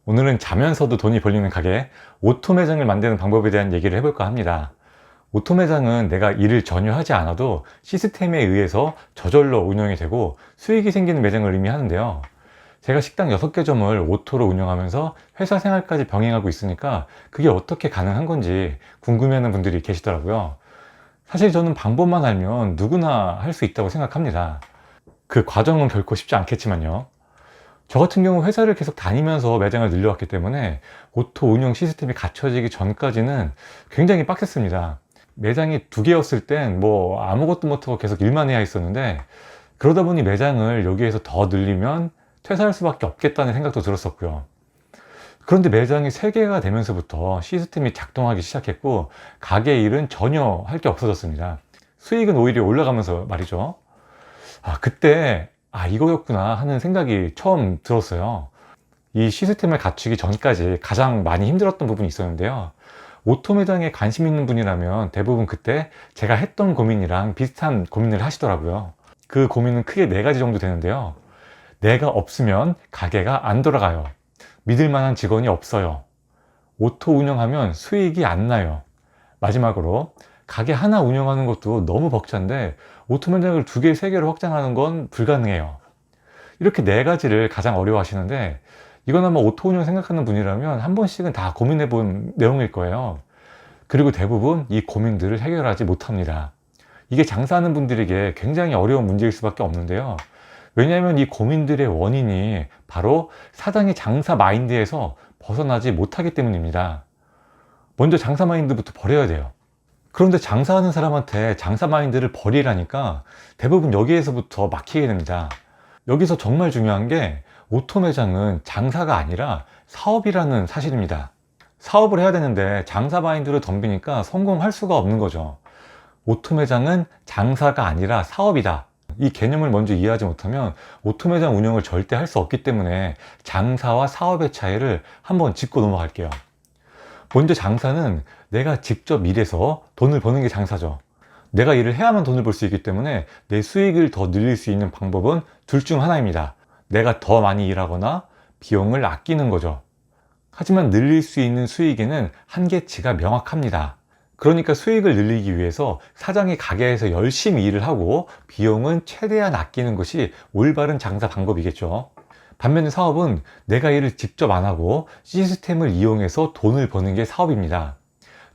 오늘은 자면서도 돈이 벌리는 가게 오토 매장을 만드는 방법에 대한 얘기를 해볼까 합니다. 오토 매장은 내가 일을 전혀 하지 않아도 시스템에 의해서 저절로 운영이 되고 수익이 생기는 매장을 의미하는데요. 제가 식당 6개 점을 오토로 운영하면서 회사 생활까지 병행하고 있으니까 그게 어떻게 가능한 건지 궁금해하는 분들이 계시더라고요. 사실 저는 방법만 알면 누구나 할 수 있다고 생각합니다. 그 과정은 결코 쉽지 않겠지만요. 저 같은 경우 회사를 계속 다니면서 매장을 늘려왔기 때문에 오토 운영 시스템이 갖춰지기 전까지는 굉장히 빡셌습니다. 매장이 2개였을 땐 뭐 아무것도 못하고 계속 일만 해야 했었는데, 그러다 보니 매장을 여기에서 더 늘리면 퇴사할 수밖에 없겠다는 생각도 들었었고요. 그런데 매장이 3개가 되면서부터 시스템이 작동하기 시작했고 가게 일은 전혀 할 게 없어졌습니다. 수익은 오히려 올라가면서 말이죠. 그때 이거였구나 하는 생각이 처음 들었어요. 이 시스템을 갖추기 전까지 가장 많이 힘들었던 부분이 있었는데요. 오토 매장에 관심 있는 분이라면 대부분 그때 제가 했던 고민이랑 비슷한 고민을 하시더라고요. 그 고민은 크게 4가지 정도 되는데요. 내가 없으면 가게가 안 돌아가요. 믿을 만한 직원이 없어요. 오토 운영하면 수익이 안 나요. 마지막으로 가게 하나 운영하는 것도 너무 벅찬데 오토 매장을 2개, 3개로 확장하는 건 불가능해요. 이렇게 4가지를 가장 어려워하시는데, 이건 아마 오토 운영 생각하는 분이라면 한 번씩은 다 고민해 본 내용일 거예요. 그리고 대부분 이 고민들을 해결하지 못합니다. 이게 장사하는 분들에게 굉장히 어려운 문제일 수밖에 없는데요. 왜냐하면 이 고민들의 원인이 바로 사장의 장사 마인드에서 벗어나지 못하기 때문입니다. 먼저 장사 마인드부터 버려야 돼요. 그런데 장사하는 사람한테 장사 마인드를 버리라니까 대부분 여기에서부터 막히게 됩니다. 여기서 정말 중요한 게 오토 매장은 장사가 아니라 사업이라는 사실입니다. 사업을 해야 되는데 장사 마인드로 덤비니까 성공할 수가 없는 거죠. 오토 매장은 장사가 아니라 사업이다. 이 개념을 먼저 이해하지 못하면 오토 매장 운영을 절대 할 수 없기 때문에 장사와 사업의 차이를 한번 짚고 넘어갈게요. 먼저 장사는 내가 직접 일해서 돈을 버는 게 장사죠. 내가 일을 해야만 돈을 벌 수 있기 때문에 내 수익을 더 늘릴 수 있는 방법은 둘 중 하나입니다. 내가 더 많이 일하거나 비용을 아끼는 거죠. 하지만 늘릴 수 있는 수익에는 한계치가 명확합니다. 그러니까 수익을 늘리기 위해서 사장이 가게에서 열심히 일을 하고 비용은 최대한 아끼는 것이 올바른 장사 방법이겠죠. 반면에 사업은 내가 일을 직접 안 하고 시스템을 이용해서 돈을 버는 게 사업입니다.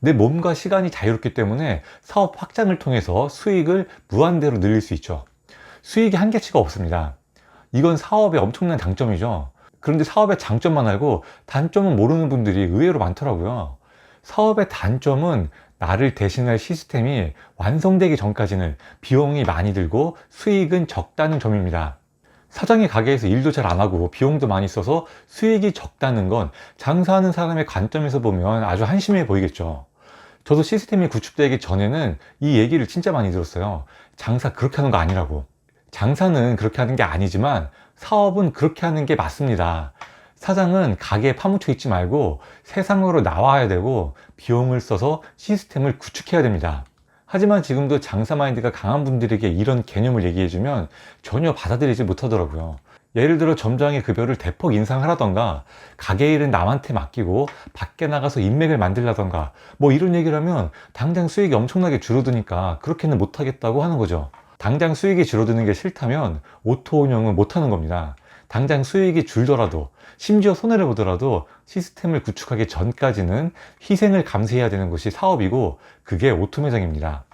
내 몸과 시간이 자유롭기 때문에 사업 확장을 통해서 수익을 무한대로 늘릴 수 있죠. 수익이 한계치가 없습니다. 이건 사업의 엄청난 장점이죠. 그런데 사업의 장점만 알고 단점은 모르는 분들이 의외로 많더라고요. 사업의 단점은 나를 대신할 시스템이 완성되기 전까지는 비용이 많이 들고 수익은 적다는 점입니다. 사장이 가게에서 일도 잘 안 하고 비용도 많이 써서 수익이 적다는 건 장사하는 사람의 관점에서 보면 아주 한심해 보이겠죠. 저도 시스템이 구축되기 전에는 이 얘기를 진짜 많이 들었어요. 장사 그렇게 하는 거 아니라고. 장사는 그렇게 하는 게 아니지만 사업은 그렇게 하는 게 맞습니다. 사장은 가게에 파묻혀 있지 말고 세상으로 나와야 되고 비용을 써서 시스템을 구축해야 됩니다. 하지만 지금도 장사 마인드가 강한 분들에게 이런 개념을 얘기해주면 전혀 받아들이지 못하더라고요. 예를 들어 점장의 급여를 대폭 인상하라던가 가게 일은 남한테 맡기고 밖에 나가서 인맥을 만들라던가 뭐 이런 얘기를 하면 당장 수익이 엄청나게 줄어드니까 그렇게는 못하겠다고 하는 거죠. 당장 수익이 줄어드는 게 싫다면 오토 운영은 못하는 겁니다. 당장 수익이 줄더라도 심지어 손해를 보더라도 시스템을 구축하기 전까지는 희생을 감수해야 되는 것이 사업이고 그게 오토 매장입니다.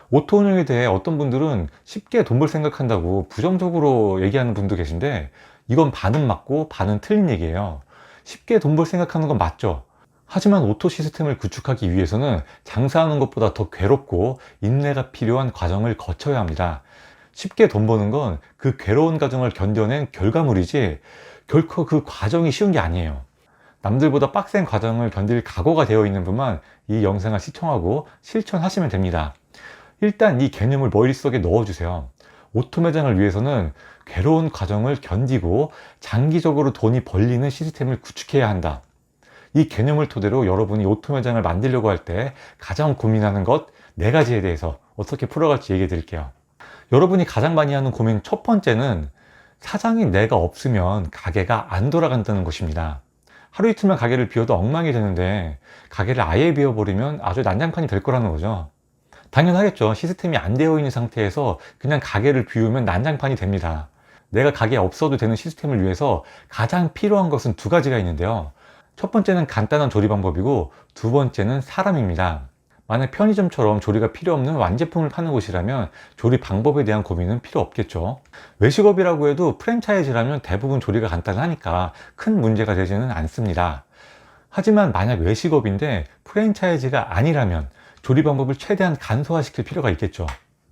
오토 운영에 대해 어떤 분들은 쉽게 돈 벌 생각한다고 부정적으로 얘기하는 분도 계신데, 이건 반은 맞고 반은 틀린 얘기예요. 쉽게 돈 벌 생각하는 건 맞죠. 하지만 오토 시스템을 구축하기 위해서는 장사하는 것보다 더 괴롭고 인내가 필요한 과정을 거쳐야 합니다. 쉽게 돈 버는 건 그 괴로운 과정을 견뎌낸 결과물이지 결코 그 과정이 쉬운 게 아니에요. 남들보다 빡센 과정을 견딜 각오가 되어 있는 분만 이 영상을 시청하고 실천하시면 됩니다. 일단 이 개념을 머릿속에 넣어주세요. 오토 매장을 위해서는 괴로운 과정을 견디고 장기적으로 돈이 벌리는 시스템을 구축해야 한다. 이 개념을 토대로 여러분이 오토 매장을 만들려고 할 때 가장 고민하는 것 4가지에 대해서 어떻게 풀어갈지 얘기해 드릴게요. 여러분이 가장 많이 하는 고민 첫 번째는 사장이 내가 없으면 가게가 안 돌아간다는 것입니다. 하루 이틀만 가게를 비워도 엉망이 되는데 가게를 아예 비워버리면 아주 난장판이 될 거라는 거죠. 당연하겠죠. 시스템이 안 되어 있는 상태에서 그냥 가게를 비우면 난장판이 됩니다. 내가 가게에 없어도 되는 시스템을 위해서 가장 필요한 것은 두 가지가 있는데요. 첫 번째는 간단한 조리 방법이고 두 번째는 사람입니다. 만약 편의점처럼 조리가 필요 없는 완제품을 파는 곳이라면 조리 방법에 대한 고민은 필요 없겠죠. 외식업이라고 해도 프랜차이즈라면 대부분 조리가 간단하니까 큰 문제가 되지는 않습니다. 하지만 만약 외식업인데 프랜차이즈가 아니라면 조리 방법을 최대한 간소화시킬 필요가 있겠죠.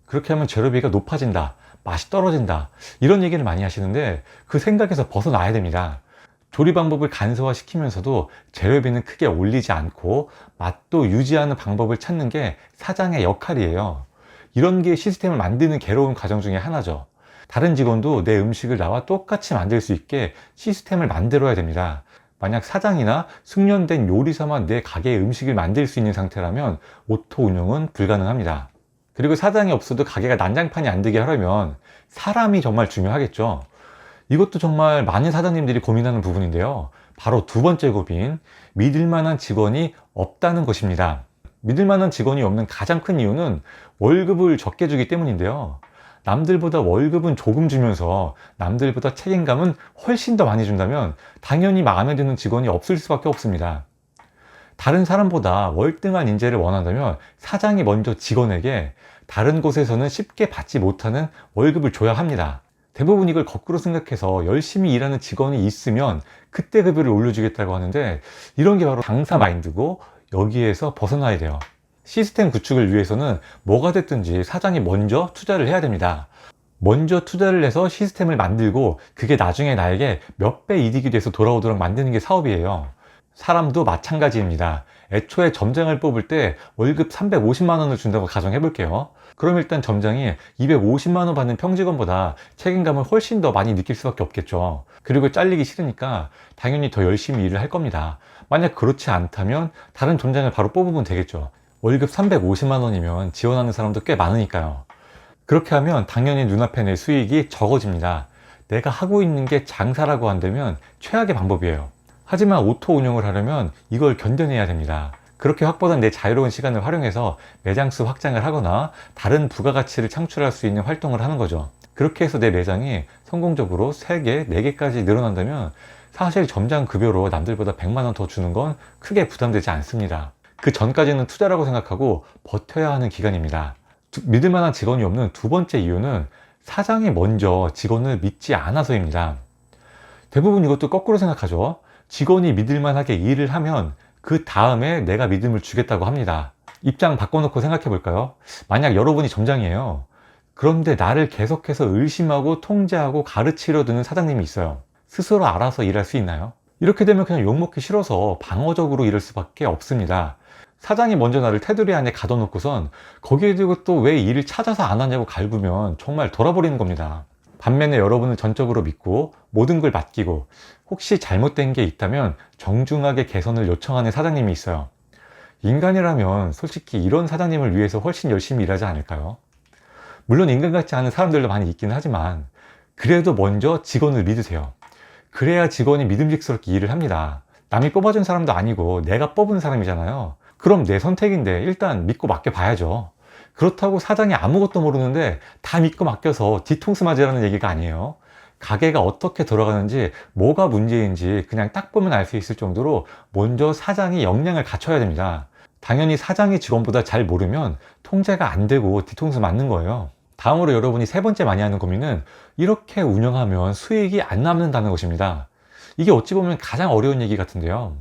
그렇게 하면 재료비가 높아진다, 맛이 떨어진다, 이런 얘기를 많이 하시는데 그 생각에서 벗어나야 됩니다. 조리 방법을 간소화시키면서도 재료비는 크게 올리지 않고 맛도 유지하는 방법을 찾는 게 사장의 역할이에요. 이런 게 시스템을 만드는 괴로운 과정 중에 하나죠. 다른 직원도 내 음식을 나와 똑같이 만들 수 있게 시스템을 만들어야 됩니다. 만약 사장이나 숙련된 요리사만 내 가게의 음식을 만들 수 있는 상태라면 오토 운영은 불가능합니다. 그리고 사장이 없어도 가게가 난장판이 안 되게 하려면 사람이 정말 중요하겠죠. 이것도 정말 많은 사장님들이 고민하는 부분인데요. 바로 두 번째 고민, 믿을 만한 직원이 없다는 것입니다. 믿을 만한 직원이 없는 가장 큰 이유는 월급을 적게 주기 때문인데요. 남들보다 월급은 조금 주면서 남들보다 책임감은 훨씬 더 많이 준다면 당연히 마음에 드는 직원이 없을 수밖에 없습니다. 다른 사람보다 월등한 인재를 원한다면 사장이 먼저 직원에게 다른 곳에서는 쉽게 받지 못하는 월급을 줘야 합니다. 대부분 이걸 거꾸로 생각해서 열심히 일하는 직원이 있으면 그때 급여를 올려주겠다고 하는데 이런 게 바로 강사 마인드고 여기에서 벗어나야 돼요. 시스템 구축을 위해서는 뭐가 됐든지 사장이 먼저 투자를 해야 됩니다. 먼저 투자를 해서 시스템을 만들고 그게 나중에 나에게 몇 배 이득이 돼서 돌아오도록 만드는 게 사업이에요. 사람도 마찬가지입니다. 애초에 점장을 뽑을 때 월급 350만 원을 준다고 가정해 볼게요. 그럼 일단 점장이 250만 원 받는 평직원보다 책임감을 훨씬 더 많이 느낄 수밖에 없겠죠. 그리고 잘리기 싫으니까 당연히 더 열심히 일을 할 겁니다. 만약 그렇지 않다면 다른 점장을 바로 뽑으면 되겠죠. 월급 350만 원이면 지원하는 사람도 꽤 많으니까요. 그렇게 하면 당연히 눈앞에 내 수익이 적어집니다. 내가 하고 있는 게 장사라고 한다면 최악의 방법이에요. 하지만 오토 운영을 하려면 이걸 견뎌내야 됩니다. 그렇게 확보된 내 자유로운 시간을 활용해서 매장수 확장을 하거나 다른 부가가치를 창출할 수 있는 활동을 하는 거죠. 그렇게 해서 내 매장이 성공적으로 3개, 4개까지 늘어난다면 사실 점장 급여로 남들보다 100만 원 더 주는 건 크게 부담되지 않습니다. 그 전까지는 투자라고 생각하고 버텨야 하는 기간입니다. 믿을 만한 직원이 없는 두 번째 이유는 사장이 먼저 직원을 믿지 않아서입니다. 대부분 이것도 거꾸로 생각하죠. 직원이 믿을만하게 일을 하면 그 다음에 내가 믿음을 주겠다고 합니다. 입장 바꿔놓고 생각해 볼까요? 만약 여러분이 점장이에요. 그런데 나를 계속해서 의심하고 통제하고 가르치려 드는 사장님이 있어요. 스스로 알아서 일할 수 있나요? 이렇게 되면 그냥 욕먹기 싫어서 방어적으로 일할 수밖에 없습니다. 사장이 먼저 나를 테두리 안에 가둬놓고선 거기에 대고 또 왜 일을 찾아서 안 하냐고 갈구면 정말 돌아버리는 겁니다. 반면에 여러분을 전적으로 믿고 모든 걸 맡기고 혹시 잘못된 게 있다면 정중하게 개선을 요청하는 사장님이 있어요. 인간이라면 솔직히 이런 사장님을 위해서 훨씬 열심히 일하지 않을까요? 물론 인간 같지 않은 사람들도 많이 있긴 하지만 그래도 먼저 직원을 믿으세요. 그래야 직원이 믿음직스럽게 일을 합니다. 남이 뽑아준 사람도 아니고 내가 뽑은 사람이잖아요. 그럼 내 선택인데 일단 믿고 맡겨봐야죠. 그렇다고 사장이 아무것도 모르는데 다 믿고 맡겨서 뒤통수 맞으라는 얘기가 아니에요. 가게가 어떻게 돌아가는지 뭐가 문제인지 그냥 딱 보면 알 수 있을 정도로 먼저 사장이 역량을 갖춰야 됩니다. 당연히 사장이 직원보다 잘 모르면 통제가 안 되고 뒤통수 맞는 거예요. 다음으로 여러분이 세 번째 많이 하는 고민은 이렇게 운영하면 수익이 안 남는다는 것입니다. 이게 어찌 보면 가장 어려운 얘기 같은데요.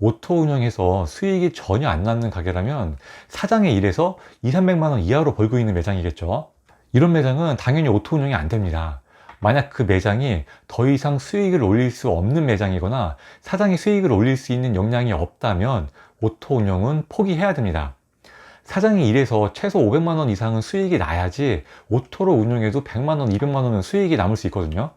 오토 운영해서 수익이 전혀 안 남는 가게라면 사장의 일에서 2, 300만 원 이하로 벌고 있는 매장이겠죠. 이런 매장은 당연히 오토 운영이 안 됩니다. 만약 그 매장이 더 이상 수익을 올릴 수 없는 매장이거나 사장이 수익을 올릴 수 있는 역량이 없다면 오토 운영은 포기해야 됩니다. 사장이 일해서 최소 500만 원 이상은 수익이 나야지 오토로 운영해도 100만 원, 200만 원은 수익이 남을 수 있거든요.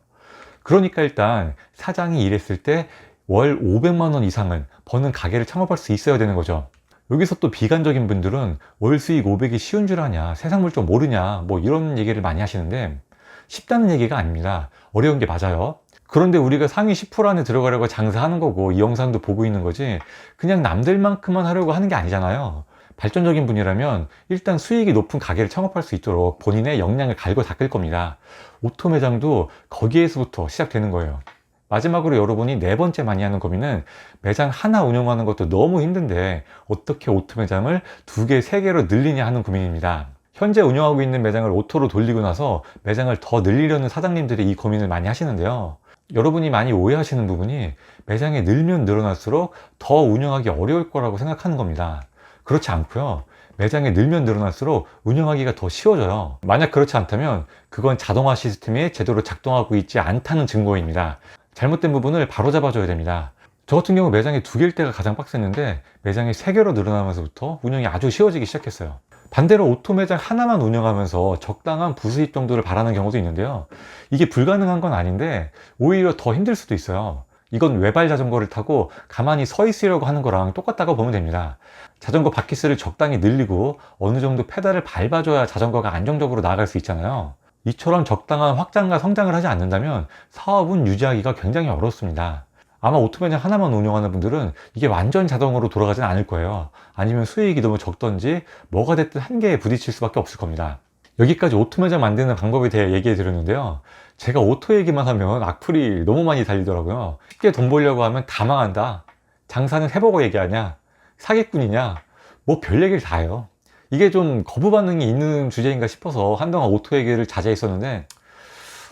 그러니까 일단 사장이 일했을 때 월 500만 원 이상은 버는 가게를 창업할 수 있어야 되는 거죠. 여기서 또 비관적인 분들은 월 수익 500이 쉬운 줄 아냐, 세상 물정 모르냐, 뭐 이런 얘기를 많이 하시는데 쉽다는 얘기가 아닙니다. 어려운 게 맞아요. 그런데 우리가 상위 10% 안에 들어가려고 장사하는 거고 이 영상도 보고 있는 거지 그냥 남들만큼만 하려고 하는 게 아니잖아요. 발전적인 분이라면 일단 수익이 높은 가게를 창업할 수 있도록 본인의 역량을 갈고 닦을 겁니다. 오토 매장도 거기에서부터 시작되는 거예요. 마지막으로 여러분이 네 번째 많이 하는 고민은 매장 하나 운영하는 것도 너무 힘든데 어떻게 오토 매장을 2개, 3개로 늘리냐 하는 고민입니다. 현재 운영하고 있는 매장을 오토로 돌리고 나서 매장을 더 늘리려는 사장님들이 이 고민을 많이 하시는데요. 여러분이 많이 오해하시는 부분이 매장이 늘면 늘어날수록 더 운영하기 어려울 거라고 생각하는 겁니다. 그렇지 않고요. 매장이 늘면 늘어날수록 운영하기가 더 쉬워져요. 만약 그렇지 않다면 그건 자동화 시스템이 제대로 작동하고 있지 않다는 증거입니다. 잘못된 부분을 바로잡아줘야 됩니다. 저 같은 경우 매장이 2개일 때가 가장 빡셌는데 매장이 3개로 늘어나면서부터 운영이 아주 쉬워지기 시작했어요. 반대로 오토 매장 하나만 운영하면서 적당한 부수입 정도를 바라는 경우도 있는데요. 이게 불가능한 건 아닌데 오히려 더 힘들 수도 있어요. 이건 외발 자전거를 타고 가만히 서 있으려고 하는 거랑 똑같다고 보면 됩니다. 자전거 바퀴수를 적당히 늘리고 어느 정도 페달을 밟아줘야 자전거가 안정적으로 나아갈 수 있잖아요. 이처럼 적당한 확장과 성장을 하지 않는다면 사업은 유지하기가 굉장히 어렵습니다. 아마 오토 매장 하나만 운영하는 분들은 이게 완전 자동으로 돌아가진 않을 거예요. 아니면 수익이 너무 적던지 뭐가 됐든 한계에 부딪힐 수밖에 없을 겁니다. 여기까지 오토 매장 만드는 방법에 대해 얘기해 드렸는데요. 제가 오토 얘기만 하면 악플이 너무 많이 달리더라고요. 쉽게 돈 벌려고 하면 다 망한다. 장사는 해보고 얘기하냐? 사기꾼이냐? 뭐 별 얘기를 다 해요. 이게 좀 거부 반응이 있는 주제인가 싶어서 한동안 오토 얘기를 자제했었는데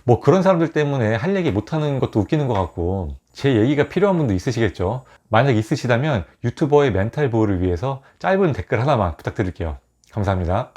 뭐 그런 사람들 때문에 할 얘기 못하는 것도 웃기는 것 같고 제 얘기가 필요한 분도 있으시겠죠. 만약 있으시다면 유튜버의 멘탈 보호를 위해서 짧은 댓글 하나만 부탁드릴게요. 감사합니다.